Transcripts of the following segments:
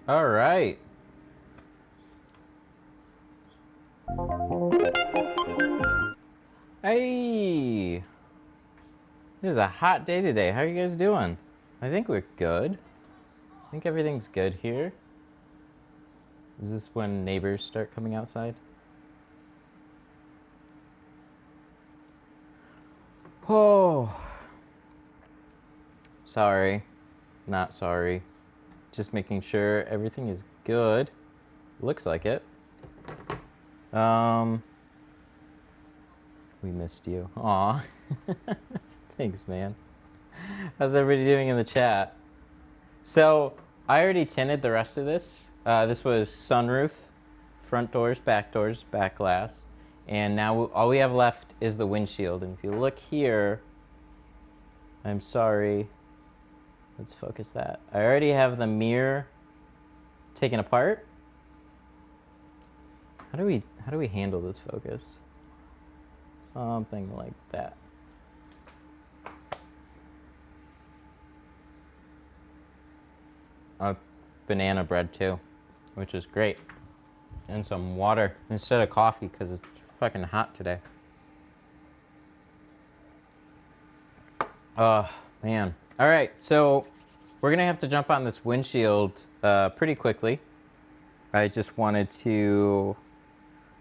All right. Hey, it is a hot day today. How are you guys doing? I think we're good. I think everything's good here. Is this when neighbors start coming outside? Oh, sorry. Not sorry. Just making sure everything is good. Looks like it. We missed you. Aw. Thanks, man. How's everybody doing in the chat? So, I already tinted the rest of this. This was sunroof, front doors, back glass. And now all we have left is the windshield. And if you look here, I'm sorry. Let's focus that. I already have the mirror taken apart. How do we handle this focus? Something like that. Banana bread too, which is great. And some water instead of coffee because it's fucking hot today. Oh, man. All right, so we're gonna have to jump on this windshield pretty quickly. I just wanted to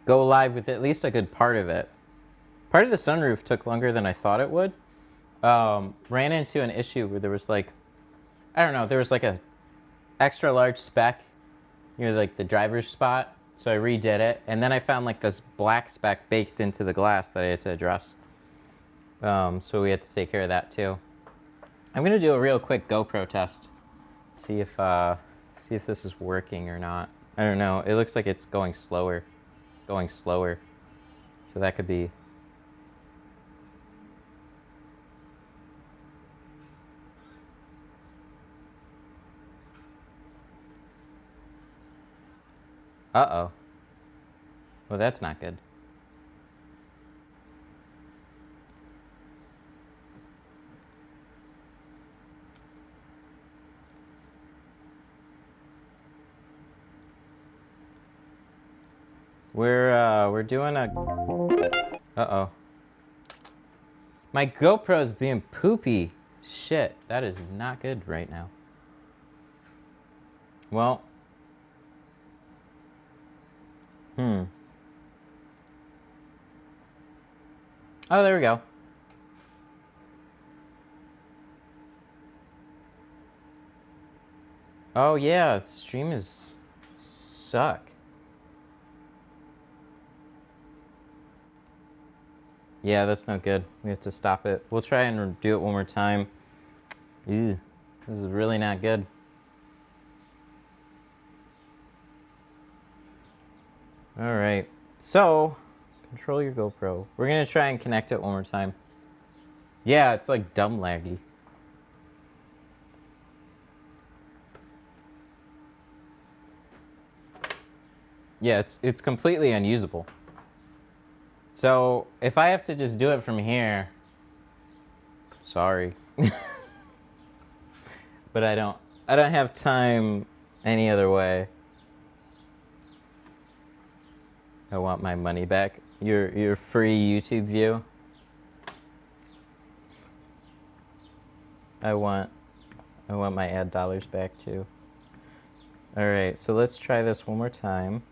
go live with at least a good part of it. Part of the sunroof took longer than I thought it would. Ran into an issue where there was like, I don't know, there was like a extra large speck near like the driver's spot. So I redid it. And then I found like this black speck baked into the glass that I had to address. So we had to take care of that too. I'm gonna do a real quick GoPro test. See if this is working or not. I don't know. It looks like it's going slower. So that could be. Uh-oh. Well, that's not good. We're doing a. Uh-oh. My GoPro's being poopy. Shit, that is not good right now. Well. Oh, there we go. Oh yeah, stream is suck. Yeah, that's no good. We have to stop it. We'll try and do it one more time. Ew, this is really not good. All right, so control your GoPro. We're gonna try and connect it one more time. Yeah, it's like dumb laggy. Yeah, it's completely unusable. So if I have to just do it from here, sorry. But I don't have time any other way. I want my money back. Your free YouTube view. I want my ad dollars back too. All right, so let's try this one more time.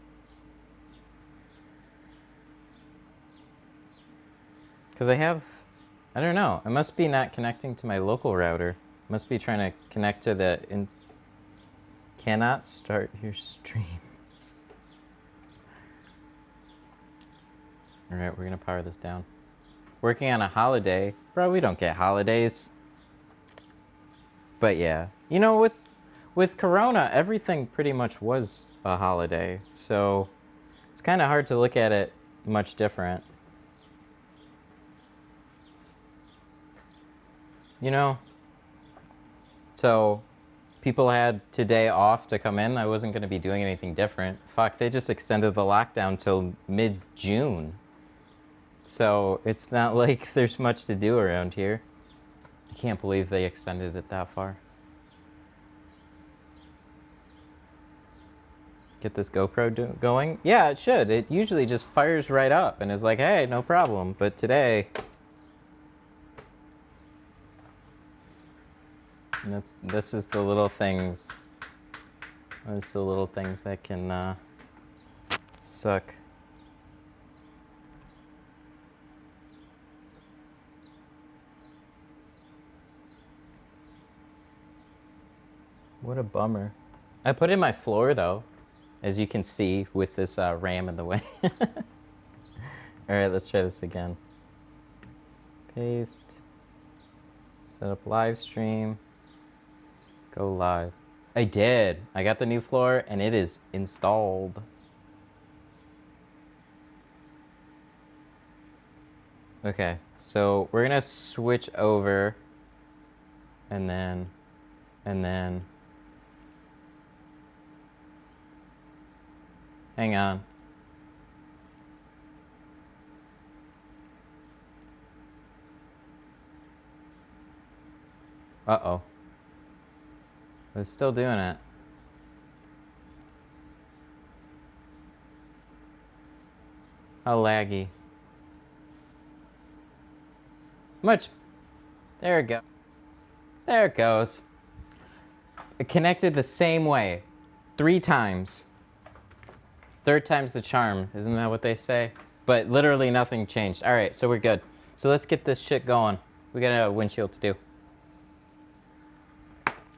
Because I don't know, I must be not connecting to my local router. Must be trying to connect to the cannot start your stream. All right, we're gonna power this down. Working on a holiday. Bro, we don't get holidays. But yeah, you know, with Corona, everything pretty much was a holiday. So it's kind of hard to look at it much different. You know? So people had today off to come in. I wasn't going to be doing anything different. Fuck, they just extended the lockdown till mid-June. So it's not like there's much to do around here. I can't believe they extended it that far. Get this GoPro going. Yeah, it should. It usually just fires right up and is like, hey, no problem. But today, this is the little things. Those the little things that can suck. What a bummer. I put in my floor though, as you can see with this ram in the way. All right, let's try this again. Paste. Set up live stream. Go live. I did. I got the new floor and it is installed. Okay, so we're gonna switch over and then hang on. Uh-oh. It's still doing it. How laggy. Much. There it goes. There it goes. It connected the same way. 3 times. 3rd time's the charm. Isn't that what they say? But literally nothing changed. All right, so we're good. So let's get this shit going. We got a windshield to do.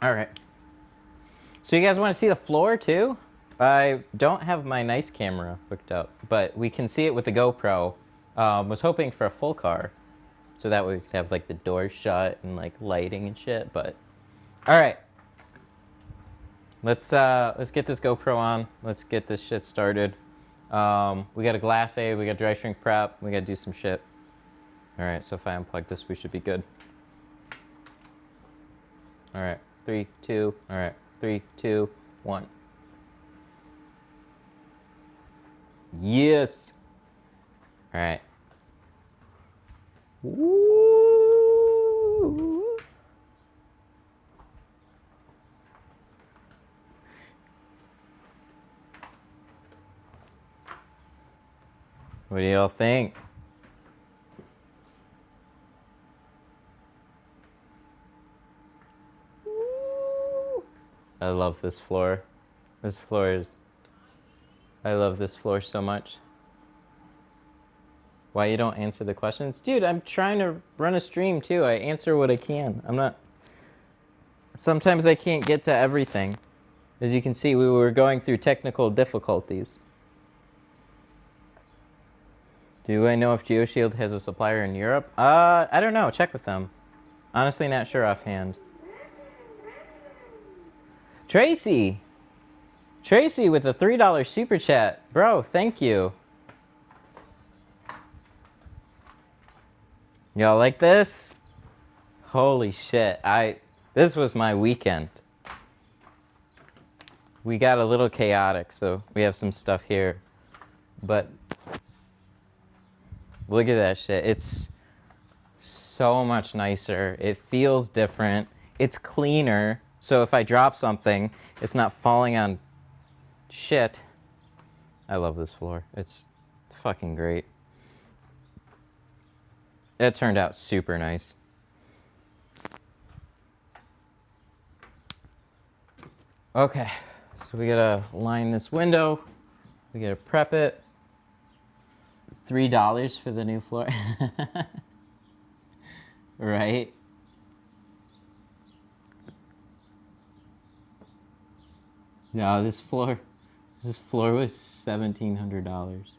All right. So you guys want to see the floor too? I don't have my nice camera hooked up, but we can see it with the GoPro. Was hoping for a full car, so that way we could have like the door shut and like lighting and shit. But all right, let's get this GoPro on. Let's get this shit started. We got a glass aid, we got dry shrink prep, we got to do some shit. All right, so if I unplug this, we should be good. All right, 3, 2. All right, 3, 2, 1. Yes. All right. Woo. What do y'all think? I love this floor. This floor is... I love this floor so much. Why you don't answer the questions? Dude, I'm trying to run a stream too. I answer what I can. I'm not... Sometimes I can't get to everything. As you can see, we were going through technical difficulties. Do I know if GeoShield has a supplier in Europe? I don't know. Check with them. Honestly, not sure offhand. Tracy! Tracy with a $3 super chat. Bro, thank you. Y'all like this? Holy shit. This was my weekend. We got a little chaotic, so we have some stuff here. But look at that shit. It's so much nicer. It feels different. It's cleaner. So if I drop something, it's not falling on shit. I love this floor. It's fucking great. It turned out super nice. Okay, so we gotta line this window. We gotta prep it. $3 for the new floor. Right? No, this floor was $1,700.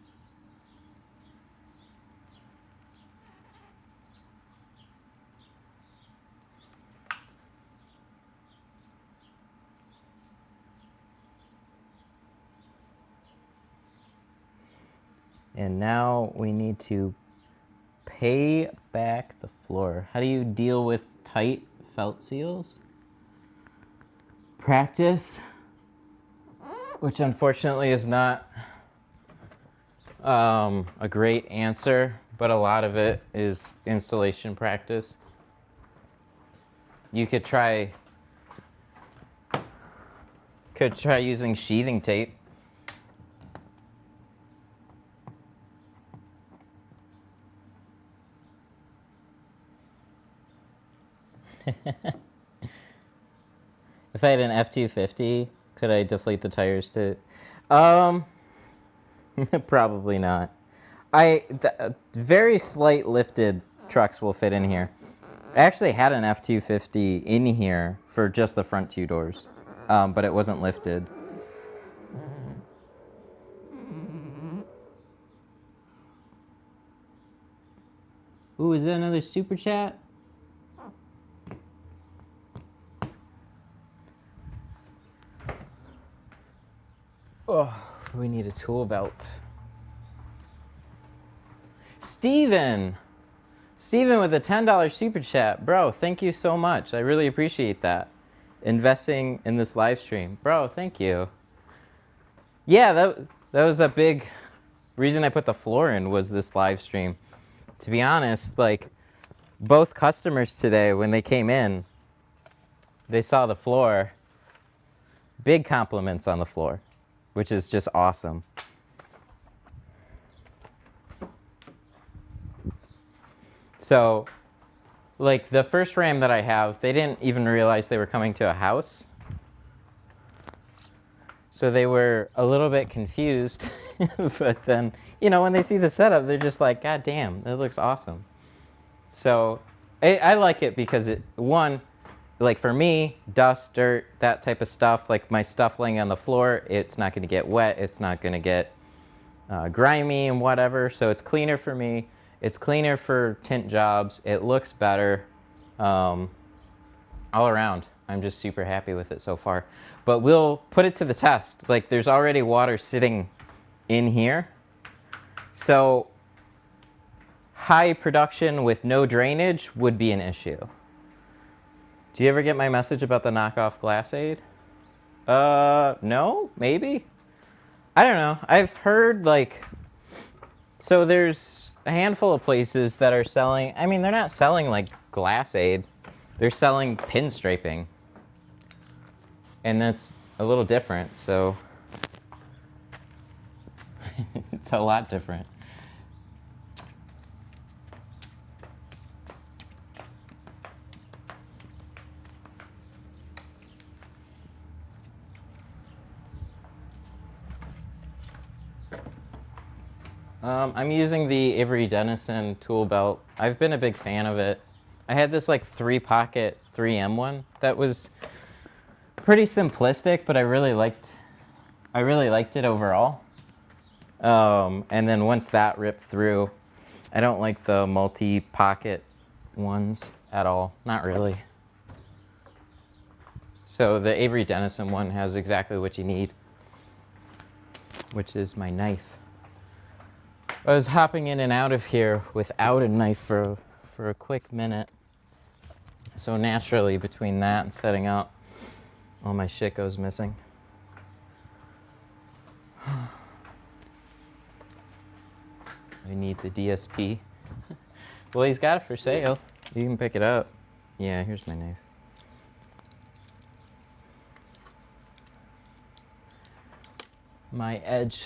And now we need to pay back the floor. How do you deal with tight felt seals? Practice, which unfortunately is not a great answer, but a lot of it is installation practice. You could try using sheathing tape. If I had an F-250, could I deflate the tires to... Um, probably not. Very slight lifted trucks will fit in here. I actually had an F-250 in here for just the front two doors, but it wasn't lifted. Ooh, is that another super chat? Oh, we need a tool belt. Steven with a $10 super chat. Bro, thank you so much. I really appreciate that. Investing in this live stream. Bro, thank you. Yeah, that was a big reason I put the floor in, was this live stream. To be honest, like, both customers today, when they came in, they saw the floor. Big compliments on the floor, which is just awesome. So, like, the first RAM that I have, they didn't even realize they were coming to a house. So they were a little bit confused. But then, you know, when they see the setup, they're just like, God damn, that looks awesome. So I like it because one, like for me, dust, dirt, that type of stuff, like my stuff laying on the floor, it's not going to get wet. It's not going to get grimy and whatever. So it's cleaner for me. It's cleaner for tint jobs. It looks better all around. I'm just super happy with it so far. But we'll put it to the test. Like, there's already water sitting in here. So high production with no drainage would be an issue. Do you ever get my message about the knockoff glass aid? No, maybe. I don't know. I've heard, like, so there's a handful of places that are selling, I mean, they're not selling like glass aid. They're selling pin striping. And that's a little different, so it's a lot different. I'm using the Avery Dennison tool belt. I've been a big fan of it. I had this like 3-pocket 3M one that was pretty simplistic, but I really liked it overall. And then once that ripped through, I don't like the multi-pocket ones at all. Not really. So the Avery Dennison one has exactly what you need, which is my knife. I was hopping in and out of here without a knife for a quick minute. So naturally, between that and setting up, all my shit goes missing. I need the DSP. Well, he's got it for sale. You can pick it up. Yeah, here's my knife. My edge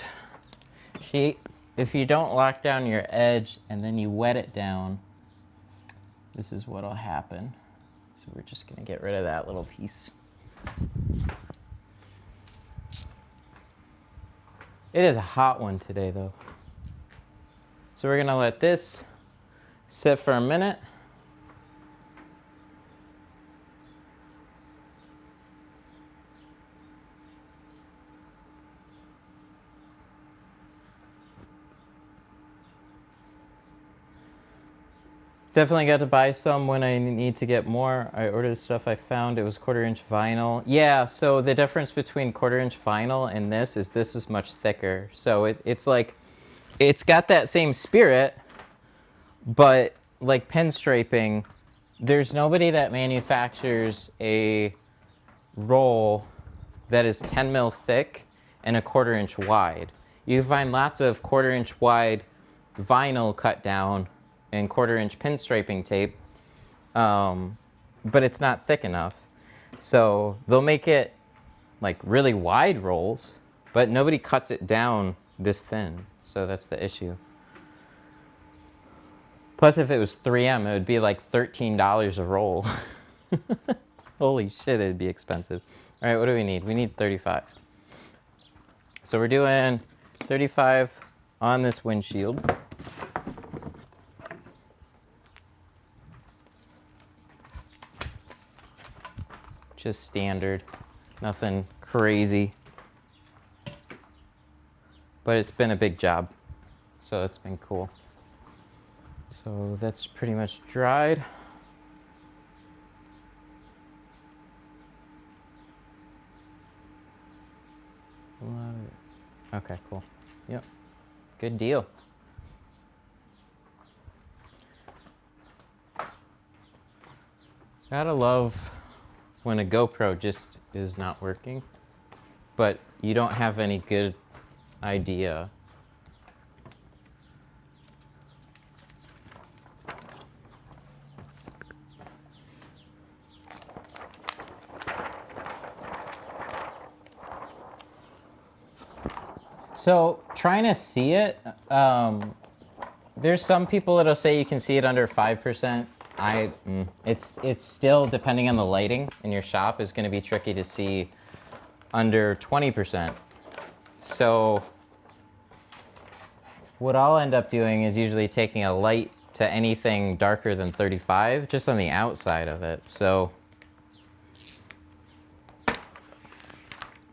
sheet. If you don't lock down your edge and then you wet it down, this is what'll happen. So we're just gonna get rid of that little piece. It is a hot one today though. So we're gonna let this sit for a minute. Definitely got to buy some when I need to get more. I ordered stuff I found. It was 1/4-inch vinyl. Yeah, so the difference between 1/4-inch vinyl and this is much thicker. So it's like, it's got that same spirit, but like pinstriping, there's nobody that manufactures a roll that is 10 mil thick and a 1/4-inch wide. You find lots of 1/4-inch wide vinyl cut down and 1/4-inch pinstriping tape, but it's not thick enough. So they'll make it like really wide rolls, but nobody cuts it down this thin. So that's the issue. Plus, if it was 3M, it would be like $13 a roll. Holy shit, it'd be expensive. All right, what do we need? We need 35. So we're doing 35 on this windshield. Just standard, nothing crazy. But it's been a big job, so it's been cool. So that's pretty much dried. Okay, cool. Yep, good deal. Gotta love when a GoPro just is not working, but you don't have any good idea. So trying to see it, there's some people that'll say you can see it under 5%. It's still, depending on the lighting in your shop, is going to be tricky to see under 20%. So what I'll end up doing is usually taking a light to anything darker than 35, just on the outside of it. So,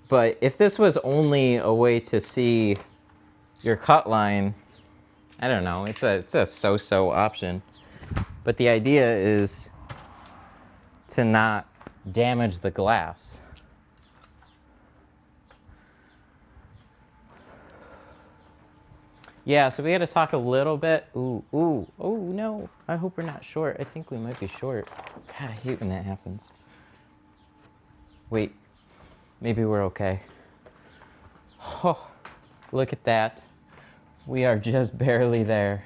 but if this was only a way to see your cut line, I don't know, it's a so-so option. But the idea is to not damage the glass. Yeah, so we got to talk a little bit. Oh no, I hope we're not short. I think we might be short. God, I hate when that happens. Wait, maybe we're okay. Oh, look at that. We are just barely there.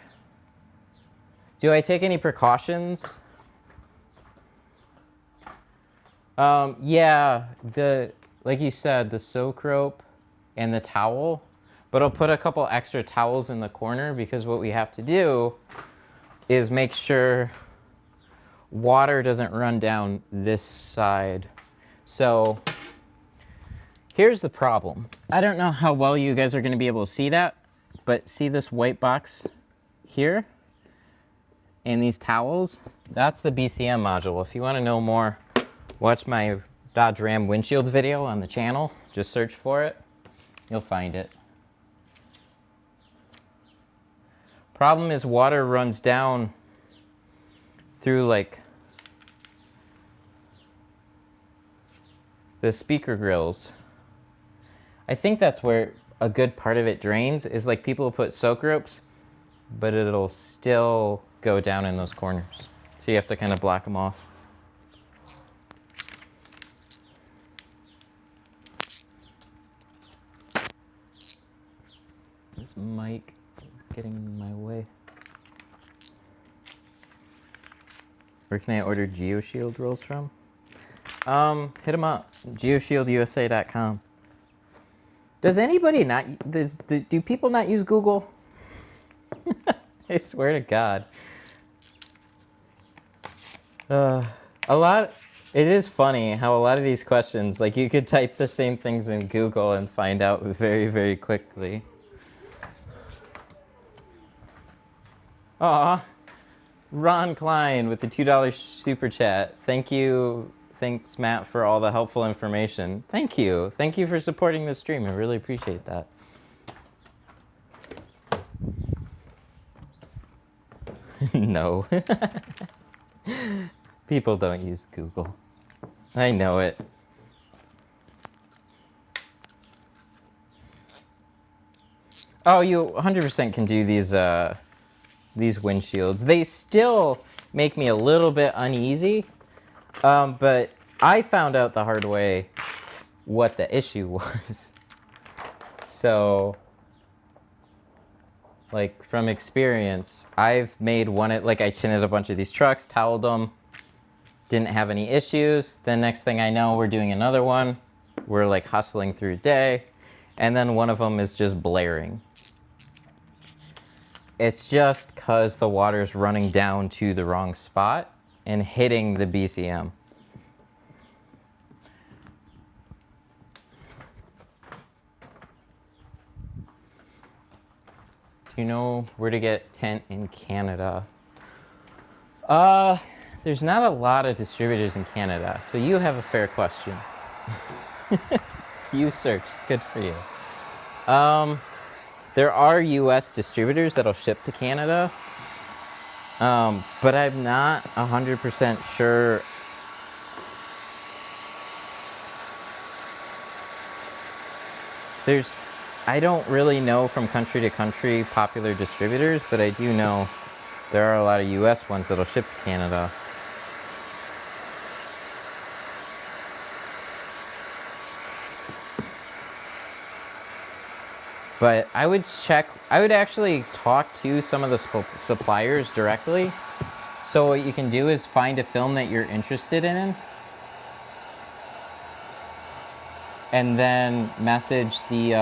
Do I take any precautions? Yeah, like you said, the soak rope and the towel, but I'll put a couple extra towels in the corner because what we have to do is make sure water doesn't run down this side. So here's the problem. I don't know how well you guys are going to be able to see that, but see this white box here? And these towels, that's the BCM module. If you want to know more, watch my Dodge Ram windshield video on the channel. Just search for it. You'll find it. Problem is water runs down through like the speaker grills. I think that's where a good part of it drains, is like people put soak ropes, but it'll still go down in those corners. So you have to kind of block them off. This mic is getting in my way. Where can I order GeoShield rolls from? Hit them up, geoshieldUSA.com. Does anybody not, do people not use Google? I swear to God. It is funny how a lot of these questions, like you could type the same things in Google and find out very, very quickly. Aw, Ron Klein with the $2 super chat. Thank you. Thanks, Matt, for all the helpful information. Thank you. Thank you for supporting the stream. I really appreciate that. No. People don't use Google. I know it. Oh, you 100% can do these windshields. They still make me a little bit uneasy, but I found out the hard way what the issue was. So, like, from experience, I've made one, like I tinted a bunch of these trucks, toweled them, didn't have any issues. Then next thing I know, we're doing another one. We're like hustling through day, and then one of them is just blaring. It's just because the water's running down to the wrong spot and hitting the BCM. Do you know where to get tint in Canada? There's not a lot of distributors in Canada, so you have a fair question. You searched, good for you. There are US distributors that'll ship to Canada, but I'm not 100% sure. I don't really know from country to country popular distributors, but I do know there are a lot of US ones that'll ship to Canada. But I would actually talk to some of the suppliers directly. So what you can do is find a film that you're interested in, and then message the,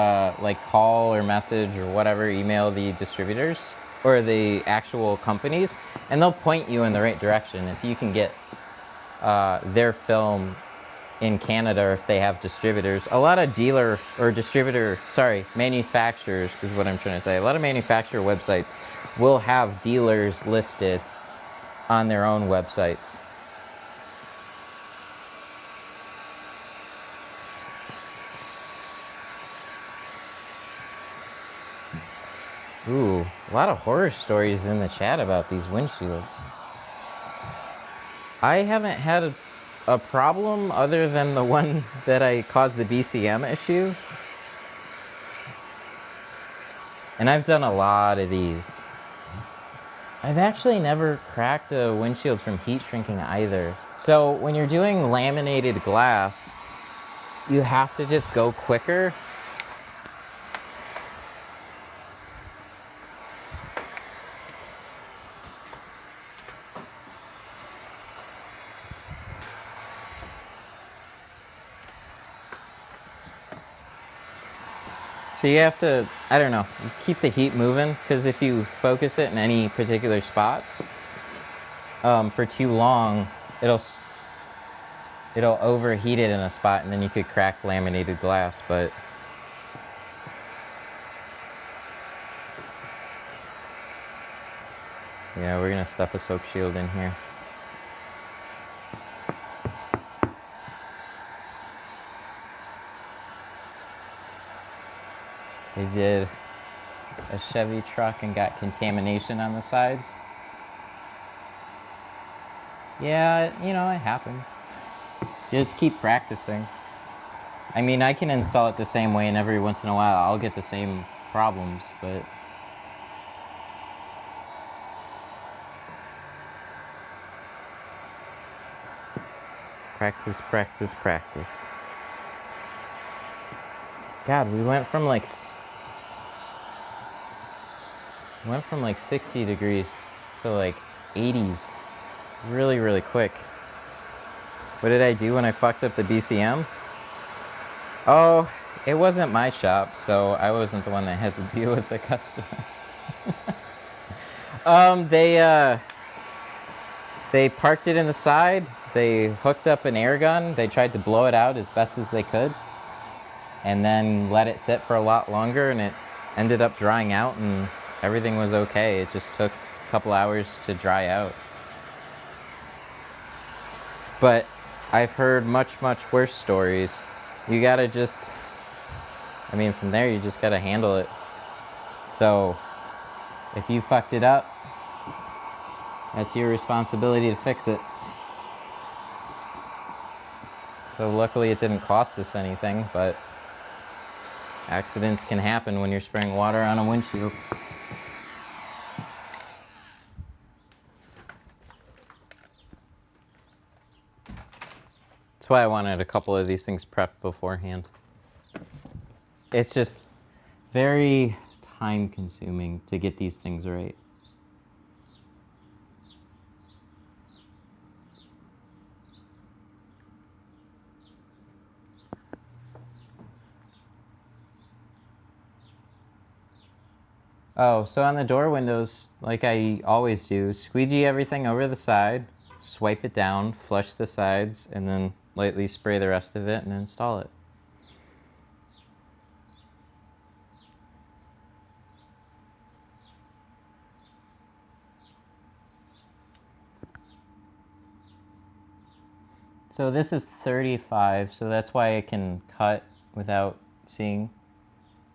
like call or message or whatever, email the distributors or the actual companies, and they'll point you in the right direction. If you can get their film in Canada, or if they have distributors, a lot of manufacturers is what I'm trying to say. A lot of manufacturer websites will have dealers listed on their own websites. Ooh, a lot of horror stories in the chat about these windshields. I haven't had a problem other than the one that I caused the BCM issue. And I've done a lot of these. I've actually never cracked a windshield from heat shrinking either. So when you're doing laminated glass, you have to just go quicker. So you have to, I don't know, keep the heat moving, because if you focus it in any particular spots for too long, it'll overheat it in a spot, and then you could crack laminated glass. But yeah, we're gonna stuff a soak shield in here. They did a Chevy truck and got contamination on the sides. Yeah, you know, it happens. Just keep practicing. I mean, I can install it the same way, and every once in a while I'll get the same problems, but practice, practice, practice. God, we went from like 60 degrees to like 80s really, really quick. What did I do when I fucked up the BCM? Oh, it wasn't my shop, so I wasn't the one that had to deal with the customer. They parked it in the side. They hooked up an air gun. They tried to blow it out as best as they could, and then let it sit for a lot longer, and it ended up drying out, and everything was okay. It just took a couple hours to dry out. But I've heard much, much worse stories. You gotta just, I mean, from there, you just gotta handle it. So if you fucked it up, that's your responsibility to fix it. So luckily it didn't cost us anything, but accidents can happen when you're spraying water on a windshield. That's why I wanted a couple of these things prepped beforehand. It's just very time consuming to get these things right. Oh, so on the door windows, like I always do, squeegee everything over the side, swipe it down, flush the sides, and then lightly spray the rest of it and install it. So this is 35, so that's why I can cut without seeing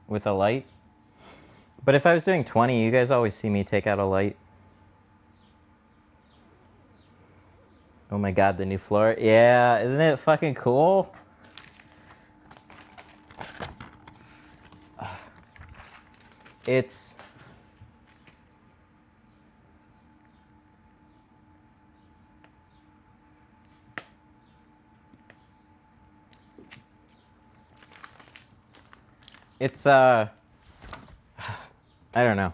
with a light. But if I was doing 20, you guys always see me take out a light. Oh my god, the new floor. Yeah, isn't it fucking cool? It's... I don't know.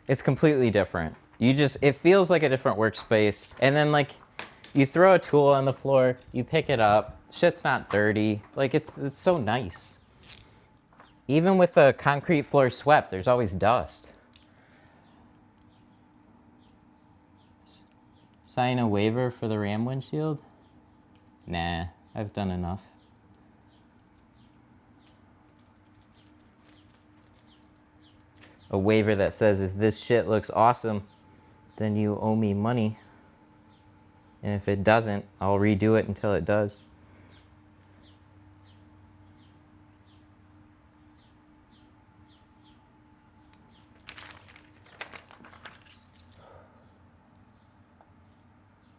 It's completely different. It feels like a different workspace. And then like, you throw a tool on the floor, you pick it up, shit's not dirty. Like it's so nice. Even with a concrete floor swept, there's always dust. Sign a waiver for the RAM windshield? Nah, I've done enough. A waiver that says if this shit looks awesome, then you owe me money. And if it doesn't, I'll redo it until it does.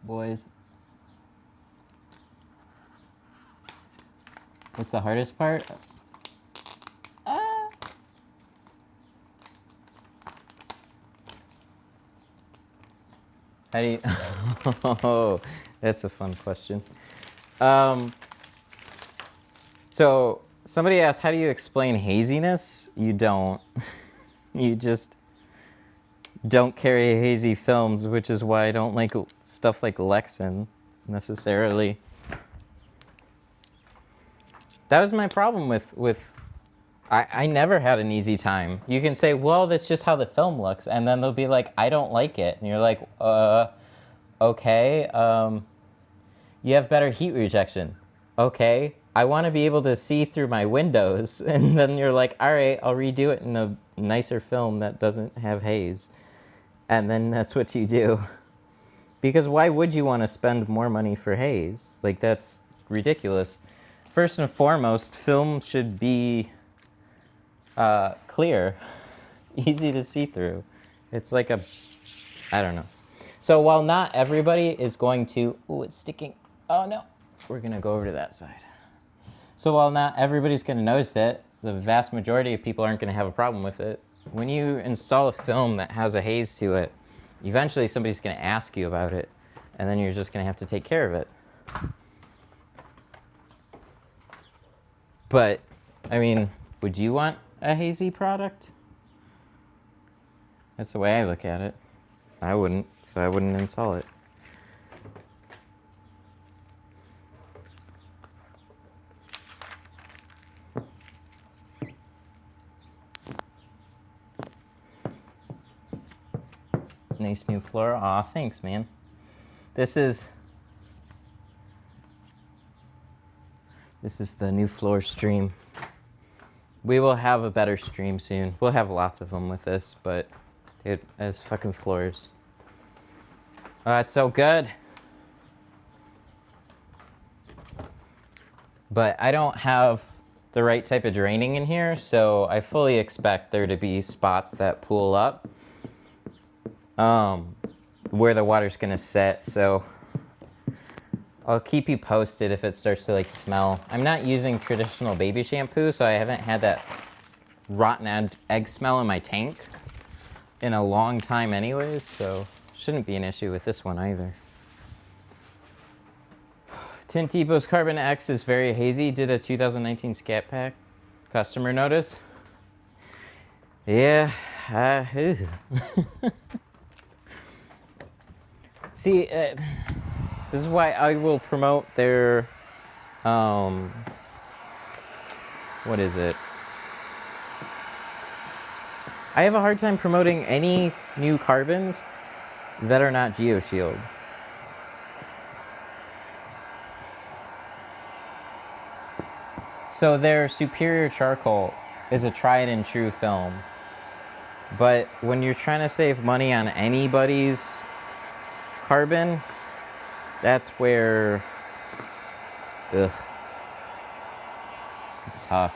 Boys. What's the hardest part? How do you... Oh, that's a fun question. So somebody asked, how do you explain haziness? You don't. You just don't carry hazy films, which is why I don't like stuff like Lexan necessarily. That was my problem with I never had an easy time. You can say, well, that's just how the film looks. And then they'll be like, I don't like it. And you're like, okay. You have better heat rejection. Okay. I want to be able to see through my windows. And then you're like, all right, I'll redo it in a nicer film that doesn't have haze. And then that's what you do. Because why would you want to spend more money for haze? Like, that's ridiculous. First and foremost, film should be clear, easy to see through. It's like I don't know. So while not everybody is going to, ooh, it's sticking. Oh no, we're gonna go over to that side. So while not everybody's gonna notice it, the vast majority of people aren't gonna have a problem with it. When you install a film that has a haze to it, eventually somebody's gonna ask you about it, and then you're just gonna have to take care of it. But, I mean, would you want a hazy product? That's the way I look at it. I wouldn't, so I wouldn't install it. Nice new floor. Aw, thanks, man. This is the new floor stream. We will have a better stream soon. We'll have lots of them with this, but dude, as fucking floors. Oh, it's so good. But I don't have the right type of draining in here, so I fully expect there to be spots that pool up where the water's gonna set, so I'll keep you posted if it starts to like smell. I'm not using traditional baby shampoo, so I haven't had that rotten egg smell in my tank in a long time anyways, so shouldn't be an issue with this one either. Tint Depot's Carbon X is very hazy. Did a 2019 Scat Pack customer notice? Yeah. See, this is why I will promote their, what is it? I have a hard time promoting any new carbons that are not GeoShield. So their Superior Charcoal is a tried and true film. But when you're trying to save money on anybody's carbon, that's where Ugh. It's tough.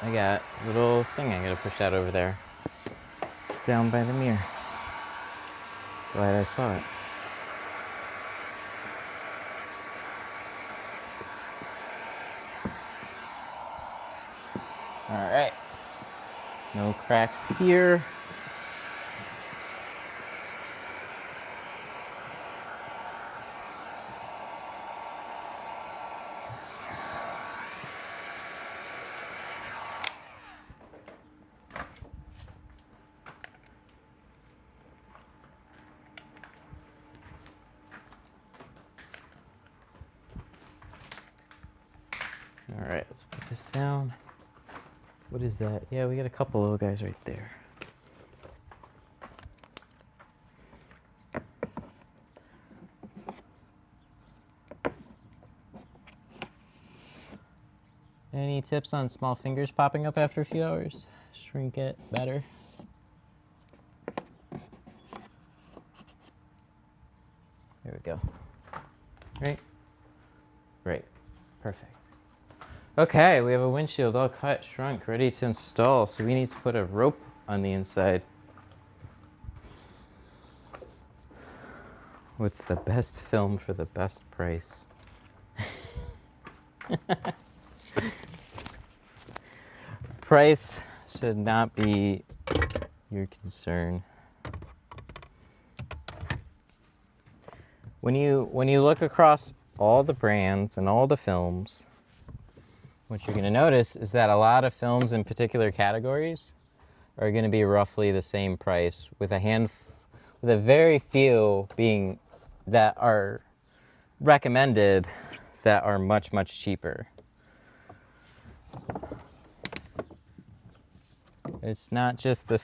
I got a little thing I gotta push out over there. Down by the mirror. Glad I saw it. Alright. No cracks here. All right, let's put this down. What is that? Yeah, we got a couple little guys right there. Any tips on small fingers popping up after a few hours? Shrink it better. There we go. Right? Right. Perfect. Okay, we have a windshield all cut, shrunk, ready to install. So we need to put a rope on the inside. What's the best film for the best price? Price should not be your concern. When you look across all the brands and all the films, what you're going to notice is that a lot of films in particular categories are going to be roughly the same price, with a very few being that are recommended that are much, much cheaper. It's not just the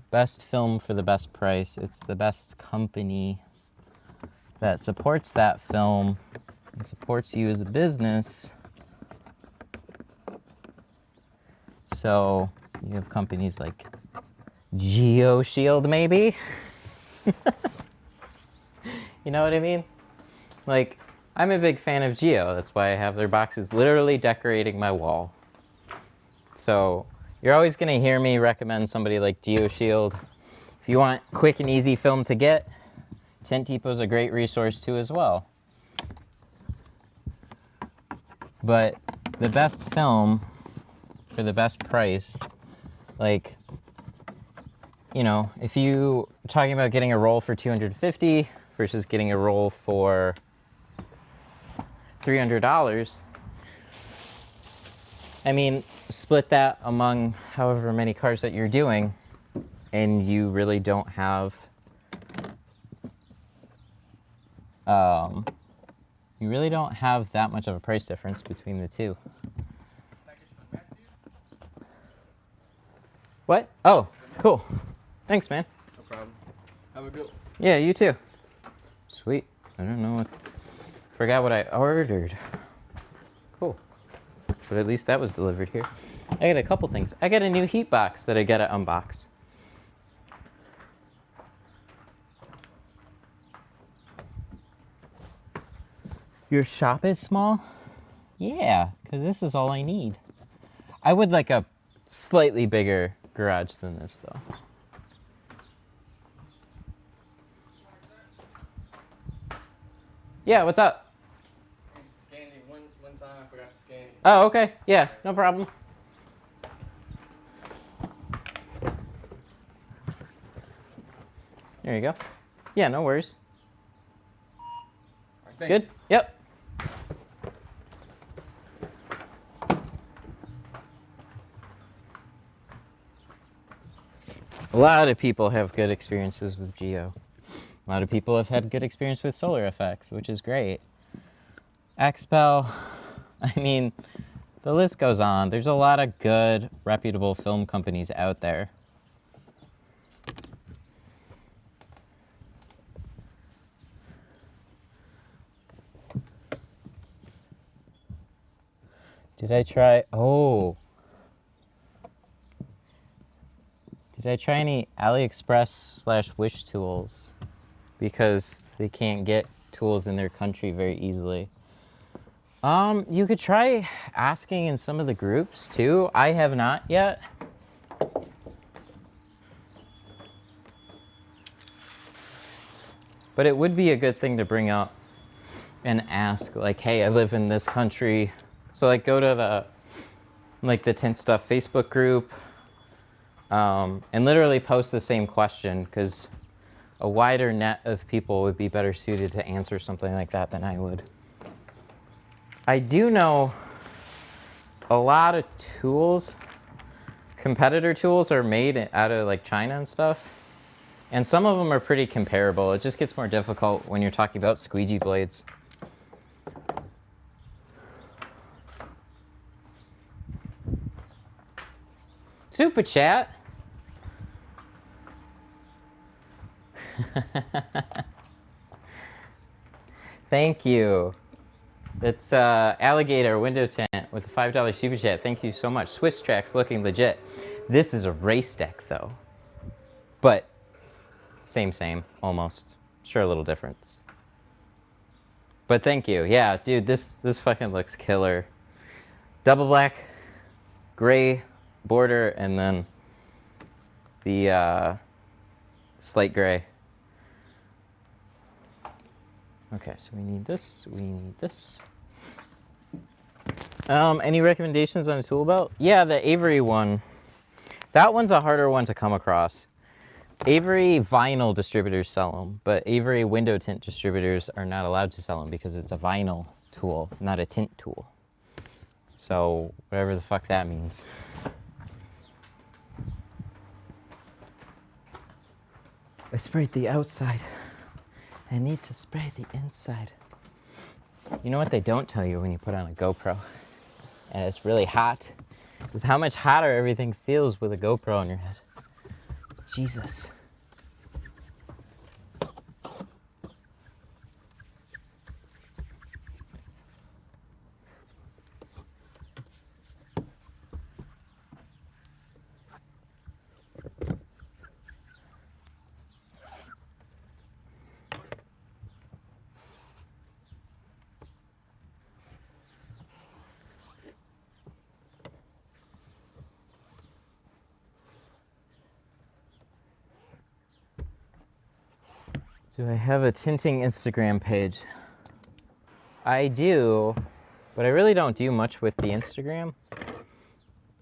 best film for the best price, it's the best company that supports that film and supports you as a business. So you have companies like GeoShield, maybe? You know what I mean? Like, I'm a big fan of Geo. That's why I have their boxes literally decorating my wall. So you're always going to hear me recommend somebody like GeoShield. If you want quick and easy film to get, Tint Depot is a great resource too as well. But the best film for the best price, like, you know, if you are talking about getting a roll for $250 versus getting a roll for $300, I mean, split that among however many cars that you're doing, and you really don't have that much of a price difference between the two. What? Oh, cool. Thanks, man. No problem. Have a good one. Yeah, you too. Sweet. I don't know what. Forgot what I ordered. Cool. But at least that was delivered here. I got a couple things. I got a new heat box that I gotta unbox. Your shop is small? Yeah, because this is all I need. I would like a slightly bigger garage than this, though. Yeah, what's up? I scanned it one time. I forgot to scan it. Oh, okay. Yeah, no problem. There you go. Yeah, no worries. All right, Good? Yep. A lot of people have good experiences with Geo. A lot of people have had good experience with Solar FX, which is great. Expel, I mean, the list goes on. There's a lot of good, reputable film companies out there. Did I try, oh. Did I try any AliExpress / Wish tools? Because they can't get tools in their country very easily. You could try asking in some of the groups too. I have not yet. But it would be a good thing to bring up and ask, like, hey, I live in this country. So like go to the Tint Stuff Facebook group and literally post the same question, because a wider net of people would be better suited to answer something like that than I would. I do know a lot of tools, competitor tools, are made out of like China and stuff. And some of them are pretty comparable. It just gets more difficult when you're talking about squeegee blades. Super chat. Thank you. It's Alligator Window Tint with a $5 super chat. Thank you so much. Swiss tracks looking legit. This is a race deck though, but same, almost. Sure, a little difference. But thank you. Yeah, dude, this fucking looks killer. Double black, gray border, and then the slate gray. Okay, so we need this, we need this. Any recommendations on a tool belt? Yeah, the Avery one. That one's a harder one to come across. Avery vinyl distributors sell them, but Avery window tint distributors are not allowed to sell them because it's a vinyl tool, not a tint tool. So whatever the fuck that means. I sprayed the outside. I need to spray the inside. You know what they don't tell you when you put on a GoPro and it's really hot is how much hotter everything feels with a GoPro on your head. Jesus. Do I have a tinting Instagram page? I do, but I really don't do much with the Instagram.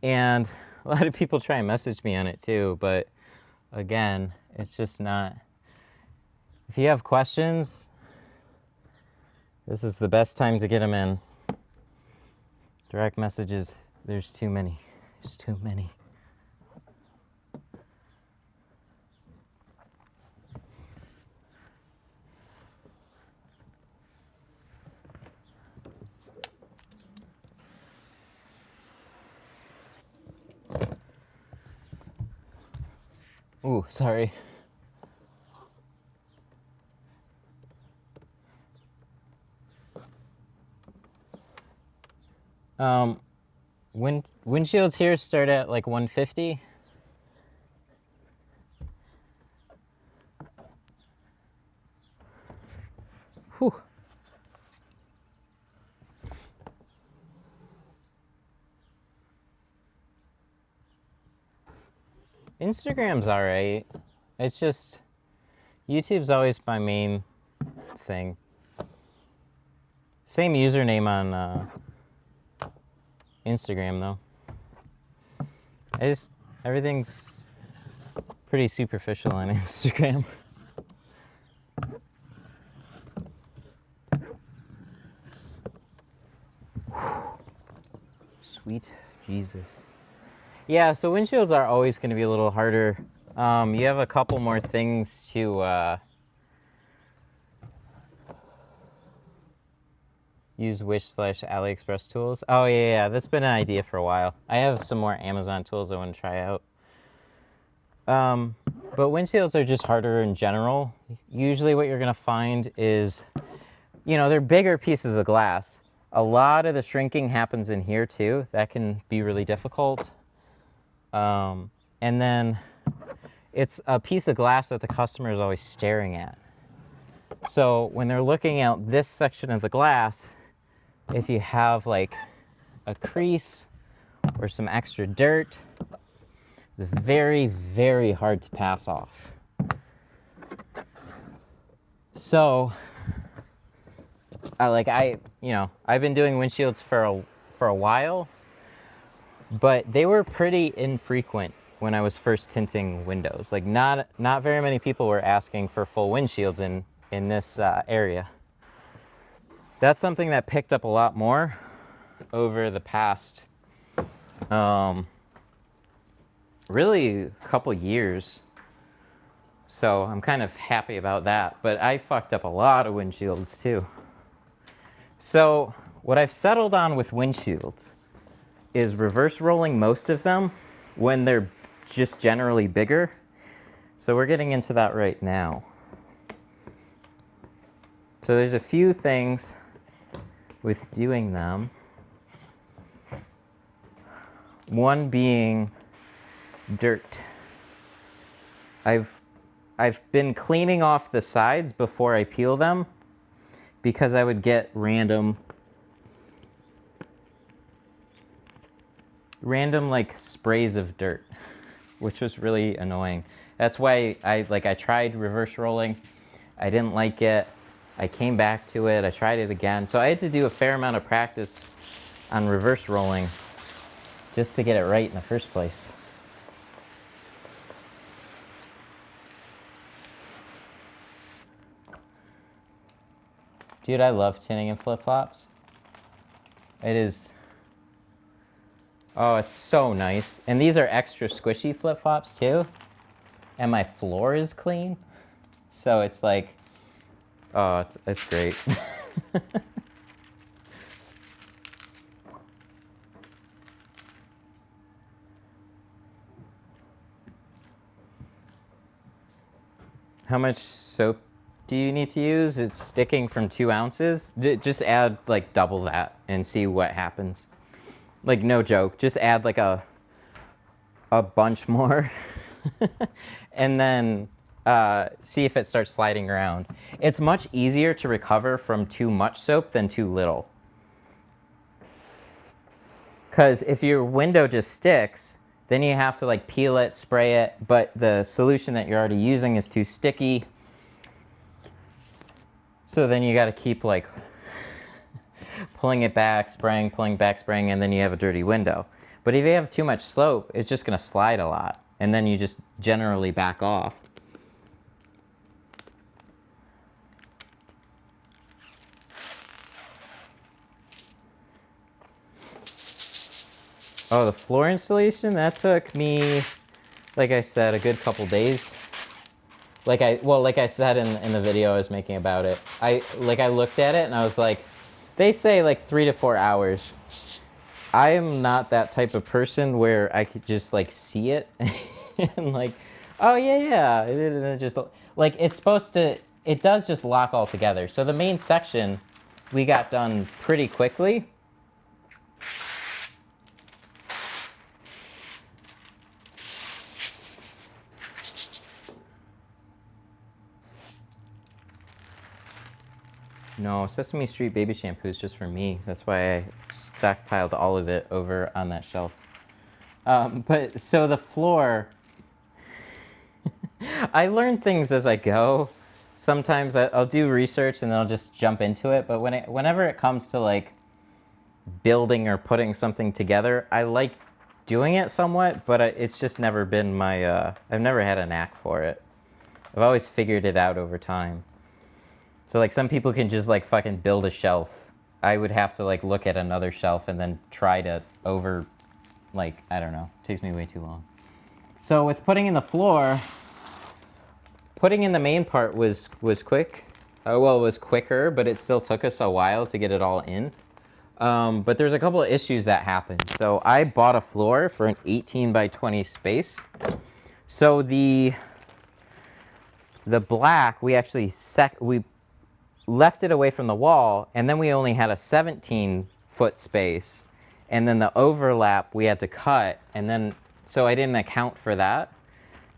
And a lot of people try and message me on it too, but again, it's just not. If you have questions, this is the best time to get them in. Direct messages, there's too many. There's too many. Ooh, sorry. Windshields here start at like 150. Whew. Instagram's all right. It's just, YouTube's always my main thing. Same username on Instagram though. Everything's pretty superficial on Instagram. Sweet Jesus. Yeah, so windshields are always going to be a little harder. You have a couple more things to use Wish / AliExpress tools. Oh yeah, that's been an idea for a while. I have some more Amazon tools I want to try out. But windshields are just harder in general. Usually what you're going to find is, you know, they're bigger pieces of glass. A lot of the shrinking happens in here too. That can be really difficult. And then it's a piece of glass that the customer is always staring at. So when they're looking at this section of the glass, if you have like a crease or some extra dirt, it's very, very hard to pass off. So I've been doing windshields for a while, but they were pretty infrequent when I was first tinting windows. Like not very many people were asking for full windshields in this area. That's something that picked up a lot more over the past, really a couple years. So I'm kind of happy about that, but I fucked up a lot of windshields too. So what I've settled on with windshields is reverse rolling most of them when they're just generally bigger. So we're getting into that right now. So there's a few things with doing them. One being dirt. I've been cleaning off the sides before I peel them because I would get random like sprays of dirt, which was really annoying. That's why I tried reverse rolling. I didn't like it. I came back to it. I tried it again. So I had to do a fair amount of practice on reverse rolling just to get it right in the first place. Dude, I love tinting in flip-flops. It is, oh, it's so nice. And these are extra squishy flip-flops too. And my floor is clean. So it's like, oh, it's great. How much soap do you need to use? It's sticking from 2 ounces. Just add like double that and see what happens. Like no joke, just add like a bunch more and then see if it starts sliding around. It's much easier to recover from too much soap than too little. Because if your window just sticks, then you have to like peel it, spray it, but the solution that you're already using is too sticky. So then you got to keep like pulling it back, spraying, pulling back, spraying, and then you have a dirty window. But if you have too much slope, it's just going to slide a lot, and then you just generally back off. Oh, the floor installation, that took me, like I said, a good couple days. Like I said in the video I was making about it, I looked at it and I was like, they say like 3 to 4 hours. I am not that type of person where I could just like see it and like, oh yeah, it just like it's supposed to. It does just lock all together. So the main section we got done pretty quickly. No, Sesame Street baby shampoo is just for me. That's why I stockpiled all of it over on that shelf. But so the floor, I learn things as I go. Sometimes I'll do research and then I'll just jump into it. But whenever it comes to like building or putting something together, I like doing it somewhat, but it's just never been my, I've never had a knack for it. I've always figured it out over time. So like some people can just like fucking build a shelf. I would have to like look at another shelf and then try to I don't know, it takes me way too long. So with putting in the floor, putting in the main part was quick. Well, it was quicker, but it still took us a while to get it all in. But there's a couple of issues that happened. So I bought a floor for an 18 by 20 space. So the black, we actually left it away from the wall, and then we only had a 17-foot space, and then the overlap we had to cut, and then, so I didn't account for that,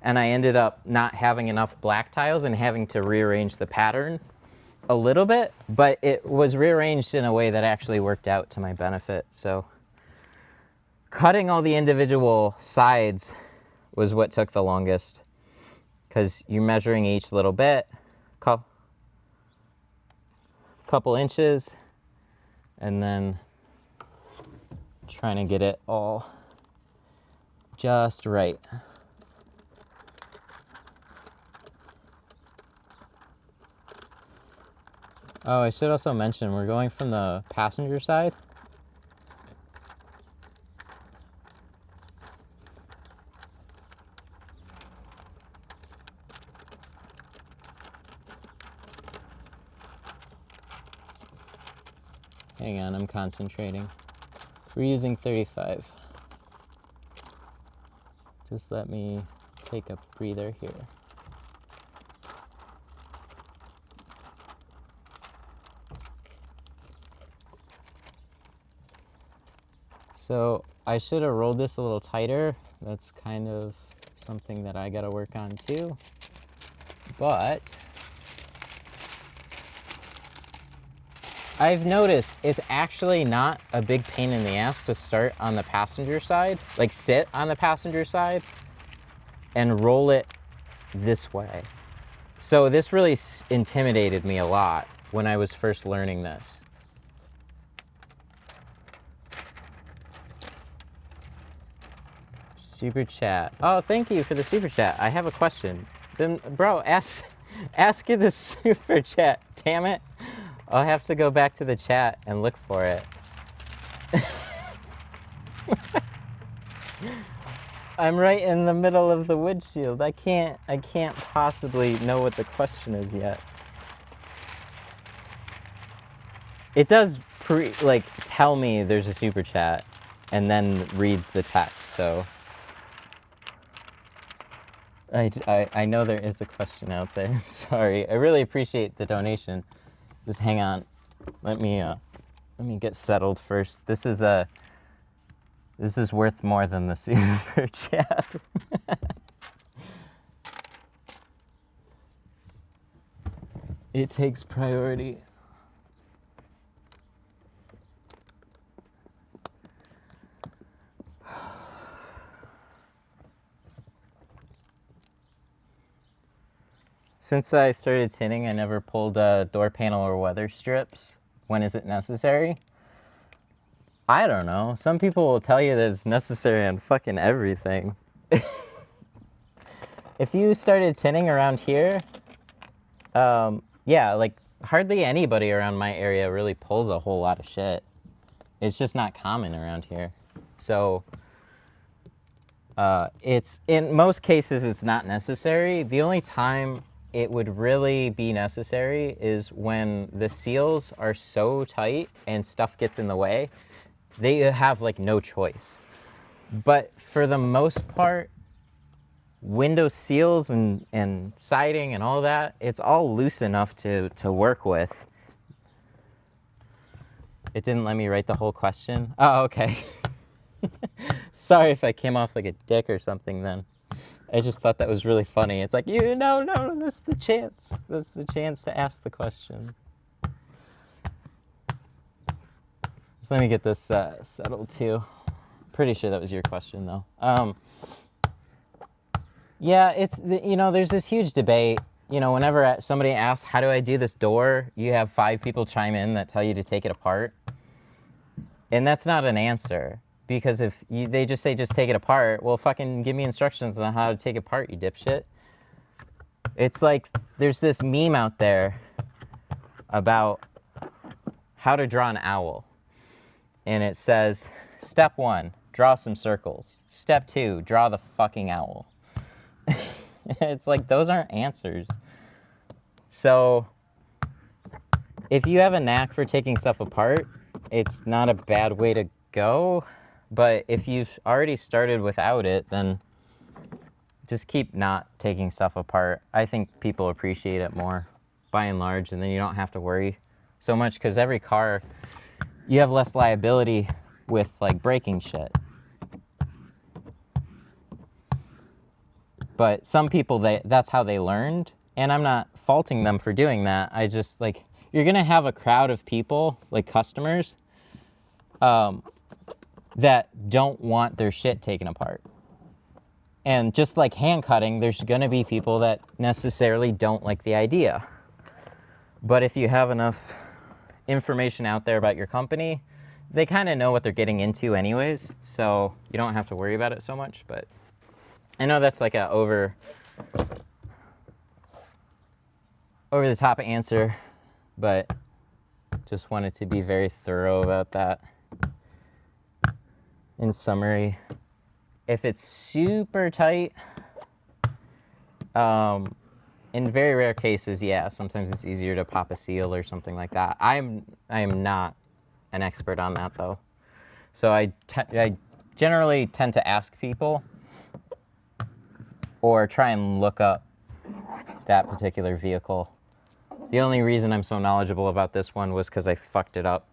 and I ended up not having enough black tiles and having to rearrange the pattern a little bit, but it was rearranged in a way that actually worked out to my benefit. So cutting all the individual sides was what took the longest, because you're measuring each little bit, couple inches, and then trying to get it all just right. Oh, I should also mention we're going from the passenger side. Hang on, I'm concentrating. We're using 35. Just let me take a breather here. So I should have rolled this a little tighter. That's kind of something that I gotta work on too. But I've noticed it's actually not a big pain in the ass to start on the passenger side, like sit on the passenger side and roll it this way. So this really intimidated me a lot when I was first learning this. Super chat. Oh, thank you for the super chat. I have a question. Then, bro, ask in the super chat. Damn it. I'll have to go back to the chat and look for it. I'm right in the middle of the windshield. I can't possibly know what the question is yet. It does tell me there's a super chat and then reads the text, so I know there is a question out there. Sorry. I really appreciate the donation. Just hang on. Let me get settled first. This is worth more than the super chat. It takes priority. Since I started tinting, I never pulled a door panel or weather strips. When is it necessary? I don't know. Some people will tell you that it's necessary on fucking everything. If you started tinting around here, yeah, like hardly anybody around my area really pulls a whole lot of shit. It's just not common around here. So it's, in most cases, it's not necessary. The only time it would really be necessary is when the seals are so tight and stuff gets in the way. They have like no choice. But for the most part, window seals and siding and all that, it's all loose enough to work with. It didn't let me write the whole question. Oh, okay. Sorry if I came off like a dick or something then. I just thought that was really funny. It's like, no, that's the chance. That's the chance to ask the question. So let me get this settled too. Pretty sure that was your question though. Yeah, it's, there's this huge debate. Whenever somebody asks, how do I do this door? You have 5 people chime in that tell you to take it apart. And that's not an answer. Because if they just say, just take it apart, well, fucking give me instructions on how to take it apart, you dipshit. It's like, there's this meme out there about how to draw an owl. And it says, step 1, draw some circles. Step 2, draw the fucking owl. It's like, those aren't answers. So, if you have a knack for taking stuff apart, it's not a bad way to go. But if you've already started without it, then just keep not taking stuff apart. I think people appreciate it more. by and large, and then you don't have to worry so much because every car, you have less liability with like breaking shit. But some people, that's how they learned, and I'm not faulting them for doing that. I just, like, you're gonna have a crowd of people, like customers, that don't want their shit taken apart. And just like hand cutting, there's gonna be people that necessarily don't like the idea. But if you have enough information out there about your company, they kind of know what they're getting into anyways, so you don't have to worry about it so much. But I know that's like a over the top answer, but just wanted to be very thorough about that. In summary, if it's super tight, in very rare cases, yeah, sometimes it's easier to pop a seal or something like that. I am not an expert on that though, so I generally tend to ask people or try and look up that particular vehicle. The only reason I'm so knowledgeable about this one was because I fucked it up.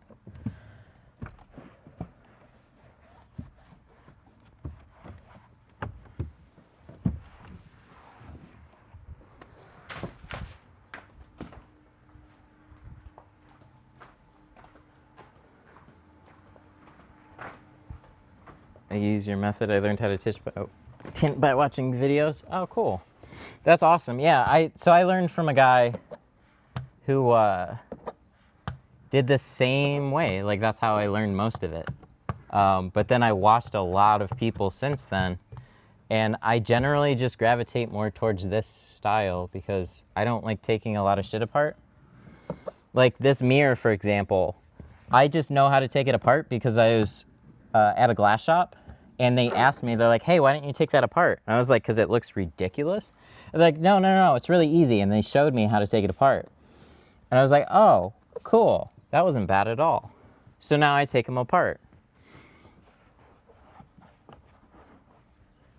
I use your method. I learned how to tint by watching videos. Oh, cool. That's awesome. Yeah, so I learned from a guy who did the same way. Like, that's how I learned most of it. But then I watched a lot of people since then, and I generally just gravitate more towards this style because I don't like taking a lot of shit apart. Like this mirror, for example, I just know how to take it apart because I was at a glass shop, and they asked me, they're like, hey, why don't you take that apart? And I was like, because it looks ridiculous. They're like, no, it's really easy. And they showed me how to take it apart. And I was like, oh, cool. That wasn't bad at all. So now I take them apart.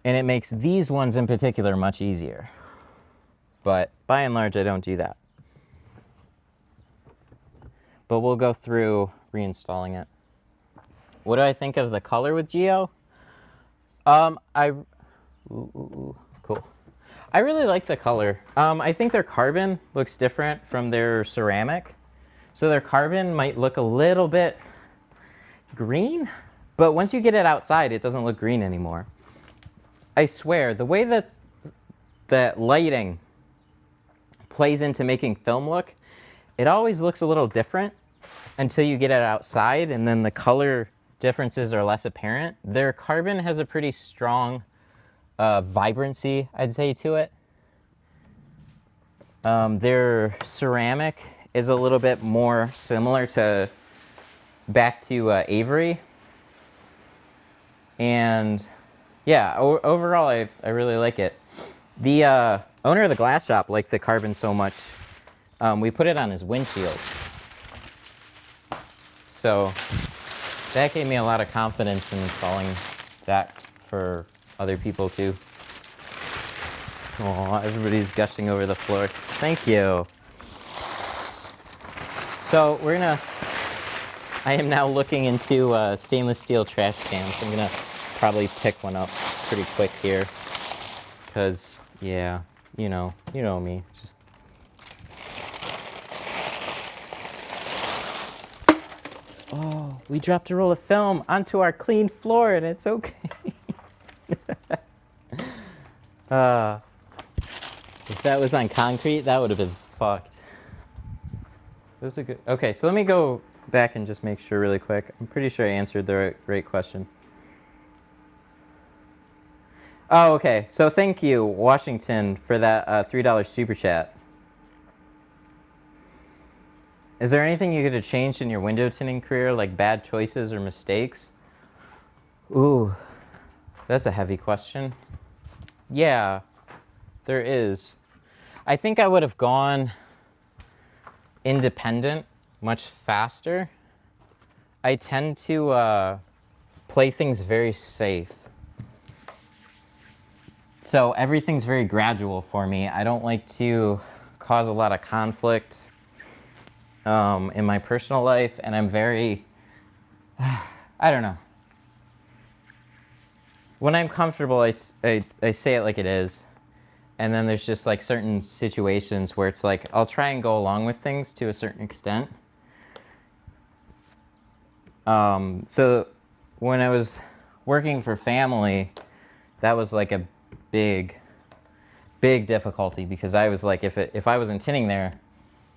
And it makes these ones in particular much easier. But by and large, I don't do that. But we'll go through reinstalling it. What do I think of the color with Geo? Cool. I really like the color. I think their carbon looks different from their ceramic. So their carbon might look a little bit green, but once you get it outside, it doesn't look green anymore. I swear, the way that lighting plays into making film look, it always looks a little different until you get it outside, and then the color differences are less apparent. Their carbon has a pretty strong vibrancy, I'd say, to it. Their ceramic is a little bit more similar to back to Avery. And yeah, overall, I really like it. The owner of the glass shop liked the carbon so much, we put it on his windshield. So that gave me a lot of confidence in installing that for other people too. Oh, everybody's gushing over the floor. Thank you. So I am now looking into stainless steel trash cans. I'm gonna probably pick one up pretty quick here. Cause yeah, you know me, just. Oh, we dropped a roll of film onto our clean floor, and it's okay. If that was on concrete, that would have been fucked. It was a good. Okay, so let me go back and just make sure really quick. I'm pretty sure I answered the right question. Oh, okay. So thank you, Washington, for that $3 super chat. Is there anything you could have changed in your window tinting career, like bad choices or mistakes? Ooh, that's a heavy question. Yeah, there is. I think I would have gone independent much faster. I tend to play things very safe. So everything's very gradual for me. I don't like to cause a lot of conflict in my personal life, and I'm very, I don't know. When I'm comfortable, I say it like it is. And then there's just like certain situations where it's like, I'll try and go along with things to a certain extent. So when I was working for family, that was like a big difficulty, because I was like, if I wasn't tinting there,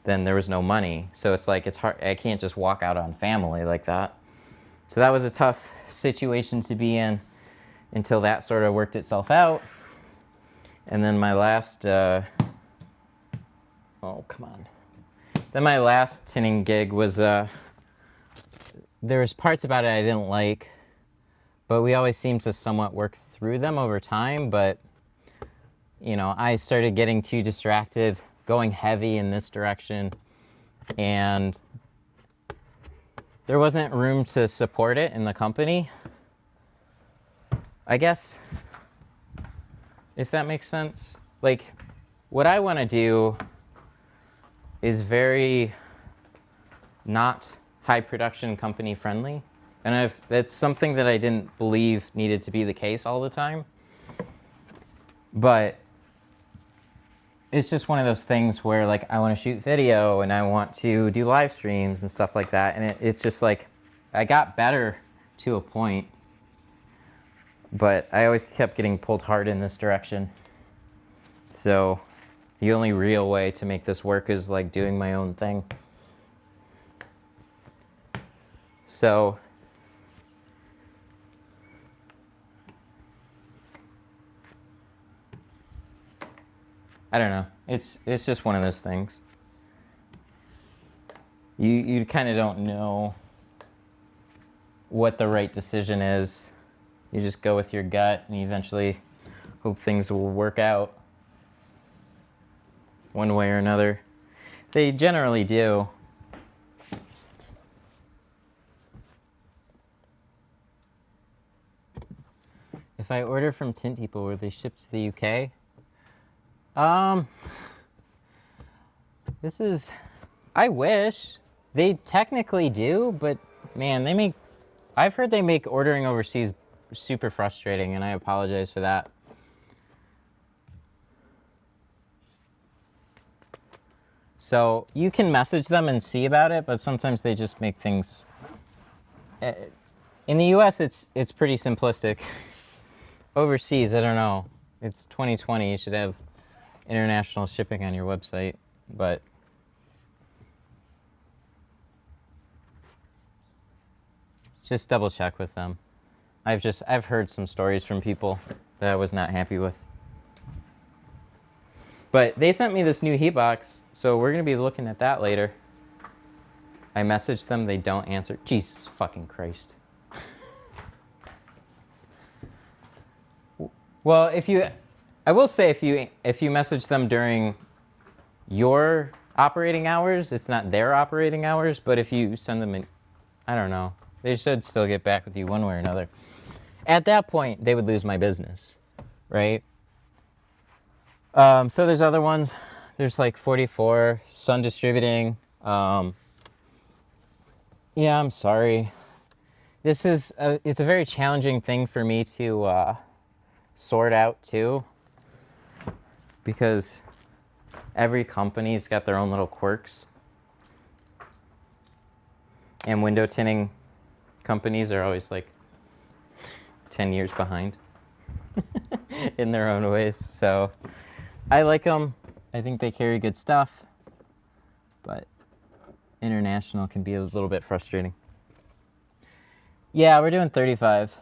then there was no money. So it's like, it's hard. I can't just walk out on family like that. So that was a tough situation to be in until that sort of worked itself out. And then my last, oh, come on. Then my last tinting gig was, there was parts about it I didn't like, but we always seemed to somewhat work through them over time. But, you know, I started getting too distracted, going heavy in this direction, and there wasn't room to support it in the company, I guess, if that makes sense. Like, what I want to do is very not high production company friendly. And that's something that I didn't believe needed to be the case all the time. But it's just one of those things where, like, I want to shoot video and I want to do live streams and stuff like that. And it's just like, I got better to a point, but I always kept getting pulled hard in this direction. So the only real way to make this work is like doing my own thing. So I don't know. It's just one of those things. You kind of don't know what the right decision is. You just go with your gut and you eventually hope things will work out one way or another. They generally do. If I order from Tint Depot, will they ship to the UK? This is, I wish. They technically do, but man, I've heard they make ordering overseas super frustrating, and I apologize for that. So you can message them and see about it, but sometimes they just make things, in the US it's pretty simplistic. Overseas, I don't know. It's 2020, you should have international shipping on your website, but just double check with them. I've heard some stories from people that I was not happy with. But they sent me this new heat box, so we're gonna be looking at that later. I messaged them, they don't answer. Jesus fucking Christ. Well, I will say if you message them during your operating hours, it's not their operating hours, but if you send them in, I don't know, they should still get back with you one way or another. At that point, they would lose my business, right? So there's other ones. There's like 44, Sun Distributing. Yeah, I'm sorry. This is, it's a very challenging thing for me to sort out too, because every company's got their own little quirks. And window tinting companies are always like 10 years behind in their own ways. So I like them. I think they carry good stuff, but international can be a little bit frustrating. Yeah, we're doing 35.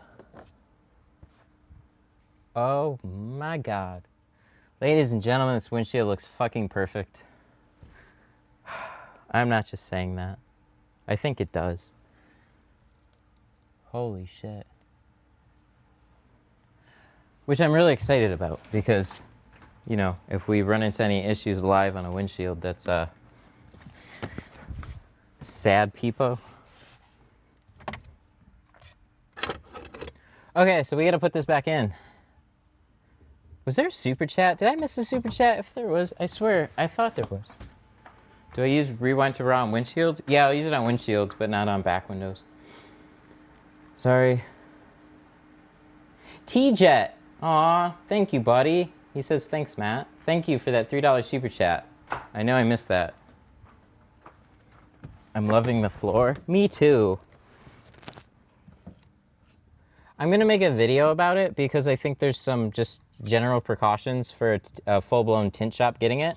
Oh my God. Ladies and gentlemen, this windshield looks fucking perfect. I'm not just saying that. I think it does. Holy shit. Which I'm really excited about, because, you know, if we run into any issues live on a windshield, that's sad peepo. Okay, so we gotta put this back in. Was there a super chat? Did I miss a super chat? If there was, I swear, I thought there was. Do I use rewind to raw on windshields? Yeah, I'll use it on windshields, but not on back windows. Sorry. T-Jet. Aw, thank you, buddy. He says, thanks, Matt. Thank you for that $3 super chat. I know I missed that. I'm loving the floor. Me too. I'm going to make a video about it because I think there's some just general precautions for a full-blown tint shop getting it.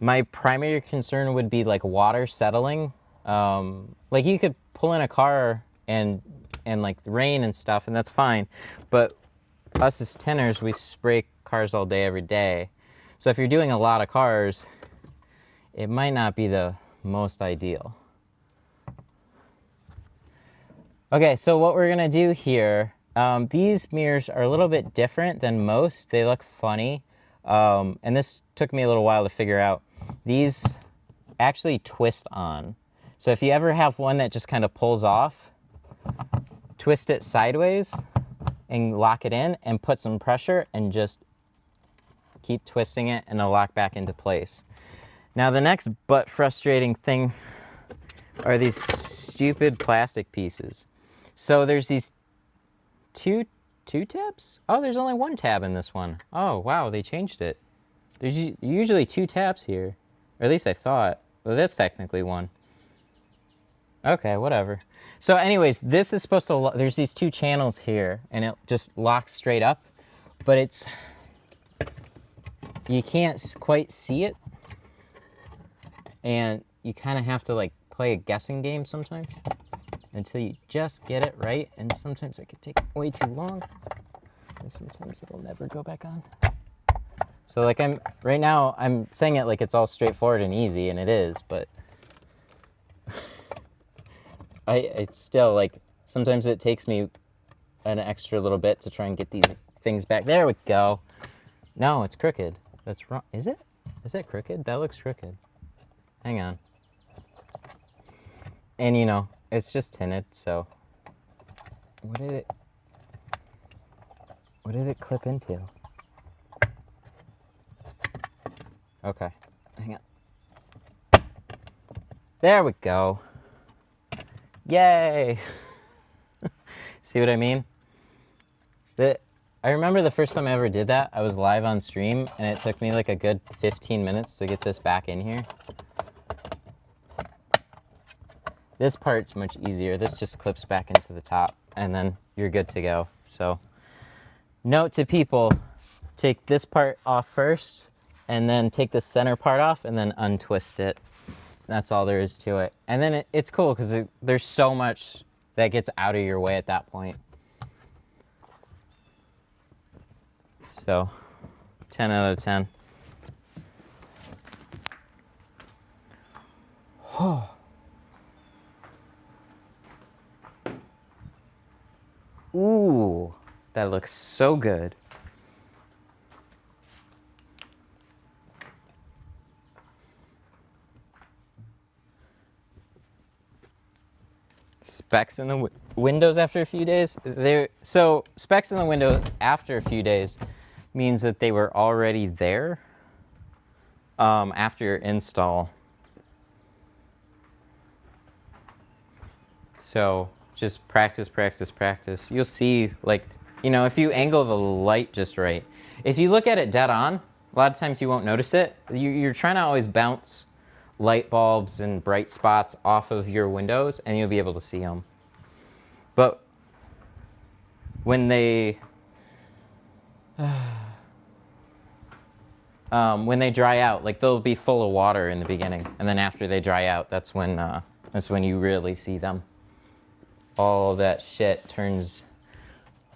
My primary concern would be like water settling. Like you could pull in a car and like rain and stuff, and that's fine. But us as tinters, we spray cars all day, every day. So if you're doing a lot of cars, it might not be the most ideal. Okay, so what we're gonna do here, these mirrors are a little bit different than most. They look funny. And this took me a little while to figure out. These actually twist on. So if you ever have one that just kind of pulls off, twist it sideways and lock it in and put some pressure and just keep twisting it and it'll lock back into place. Now the next but frustrating thing are these stupid plastic pieces. So there's these two tabs? Oh, there's only one tab in this one. Oh, wow, they changed it. There's usually 2 tabs here. Or at least I thought. Well, that's technically one. Okay, whatever. So anyways, this is supposed to, there's these 2 channels here, and it just locks straight up. But it's, you can't quite see it. And you kind of have to like play a guessing game sometimes until you just get it right. And sometimes it can take way too long. And sometimes it'll never go back on. So like right now I'm saying it like it's all straightforward and easy, and it is, but it's still like, sometimes it takes me an extra little bit to try and get these things back. There we go. No, it's crooked. That's wrong. Is it? Is that crooked? That looks crooked. Hang on. And you know, it's just tinted, so what did it clip into? Okay, hang on. There we go. Yay! See what I mean? I remember the first time I ever did that, I was live on stream, and it took me like a good 15 minutes to get this back in here. This part's much easier. This just clips back into the top, and then you're good to go. So, note to people, take this part off first, and then take the center part off, and then untwist it. That's all there is to it. And then it's cool, because there's so much that gets out of your way at that point. So, 10 out of 10. Oh. Ooh, that looks so good. Specs in the windows after a few days. So specs in the window after a few days means that they were already there after your install. So just practice, practice, practice. You'll see, like, you know, if you angle the light just right. If you look at it dead on, a lot of times you won't notice it. You're trying to always bounce light bulbs and bright spots off of your windows, and you'll be able to see them. But when they dry out, like they'll be full of water in the beginning, and then after they dry out, that's when you really see them. All that shit turns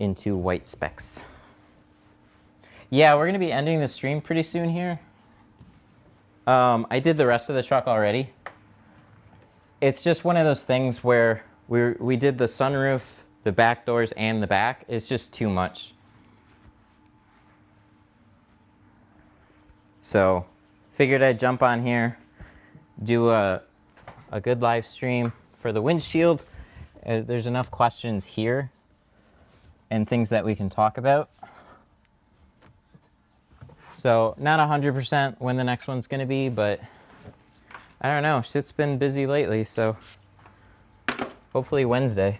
into white specks. Yeah, we're gonna be ending the stream pretty soon here. I did the rest of the truck already. It's just one of those things where we did the sunroof, the back doors, and the back. It's just too much. So, figured I'd jump on here, do a good live stream for the windshield. There's enough questions here and things that we can talk about. So not 100% when the next one's gonna be, but I don't know, shit's been busy lately, so hopefully Wednesday.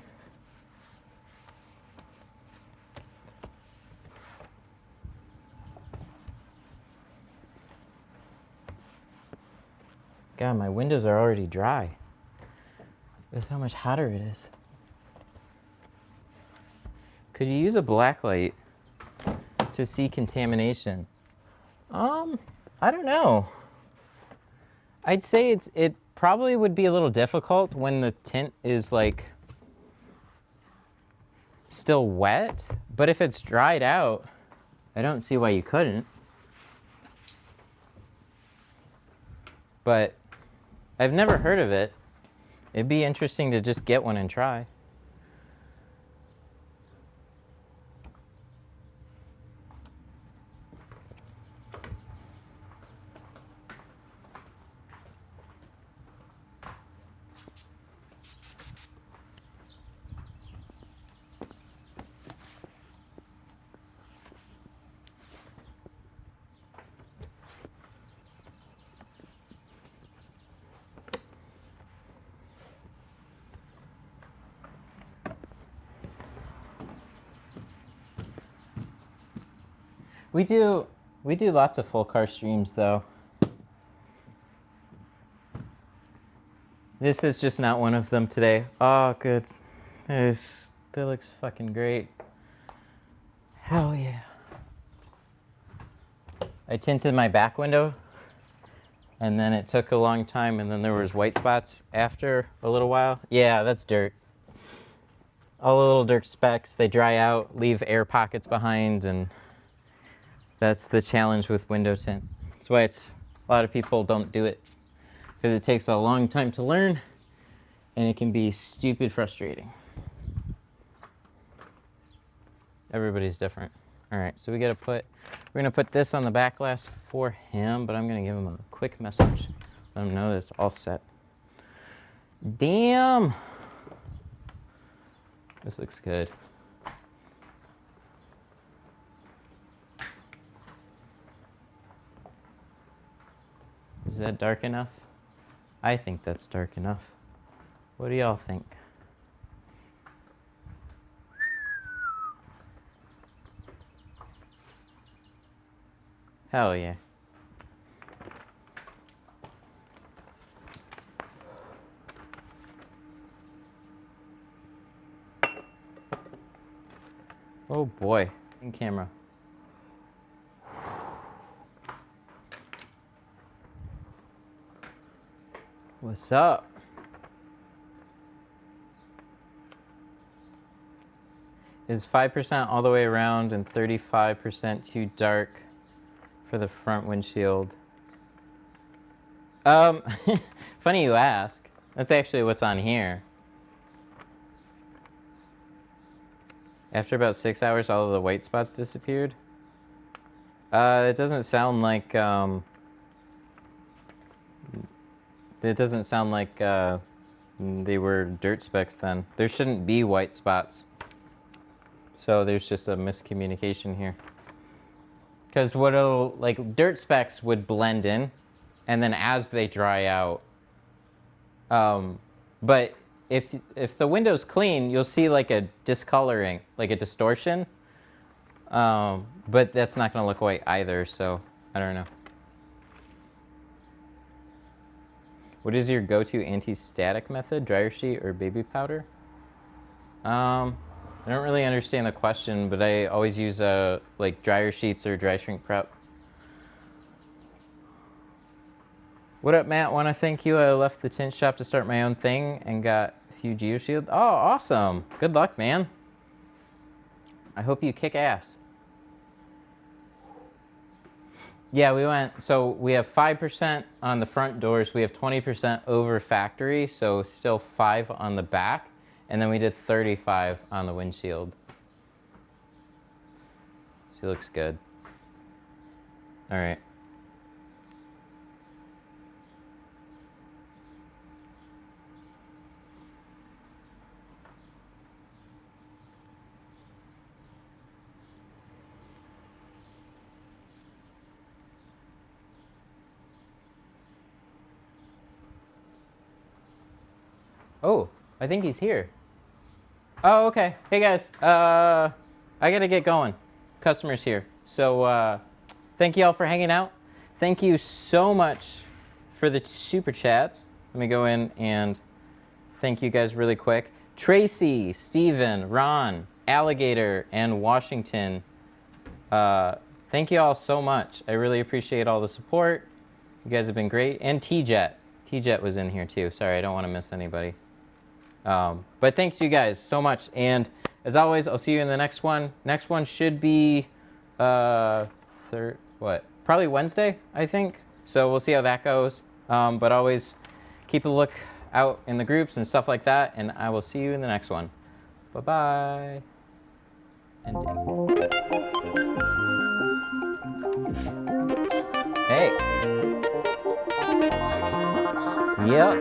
God, my windows are already dry. That's how much hotter it is. Could you use a black light to see contamination? I don't know. I'd say it probably would be a little difficult when the tint is like still wet, but if it's dried out, I don't see why you couldn't. But I've never heard of it. It'd be interesting to just get one and try. We do lots of full car streams though. This is just not one of them today. Oh, good. That looks fucking great. Hell yeah. I tinted my back window, and then it took a long time, and then there was white spots after a little while. Yeah, that's dirt. All the little dirt specks, they dry out, leave air pockets behind, and that's the challenge with window tint. That's why a lot of people don't do it, because it takes a long time to learn, and it can be stupid frustrating. Everybody's different. All right, so we're gonna put this on the back glass for him, but I'm gonna give him a quick message. Let him know that it's all set. Damn. This looks good. Is that dark enough? I think that's dark enough. What do y'all think? Hell yeah. Oh boy, in camera. What's up? Is 5% all the way around and 35% too dark for the front windshield? Funny you ask. That's actually what's on here. After about 6 hours, all of the white spots disappeared. It doesn't sound like they were dirt specks then. There shouldn't be white spots. So there's just a miscommunication here. Because dirt specks would blend in, and then as they dry out. But if the window's clean, you'll see like a discoloring, like a distortion. But that's not gonna look white either, so I don't know. What is your go-to anti-static method? Dryer sheet or baby powder? I don't really understand the question, but I always use like dryer sheets or dry shrink prep. What up, Matt? Want to thank you. I left the tint shop to start my own thing and got a few GeoShield. Oh, awesome. Good luck, man. I hope you kick ass. Yeah, so we have 5% on the front doors. We have 20% over factory, so still 5 on the back. And then we did 35 on the windshield. She looks good. All right. Oh, I think he's here. Oh, okay. Hey guys, I gotta get going. Customer's here. So, thank you all for hanging out. Thank you so much for the super chats. Let me go in and thank you guys really quick. Tracy, Steven, Ron, Alligator, and Washington. Thank you all so much. I really appreciate all the support. You guys have been great. And T-Jet. T-Jet was in here too. Sorry, I don't want to miss anybody. But thanks you guys so much. And as always, I'll see you in the next one. Next one should be, probably Wednesday, I think. So we'll see how that goes. But always keep a look out in the groups and stuff like that. And I will see you in the next one. Bye-bye. Ending. Hey. Yep.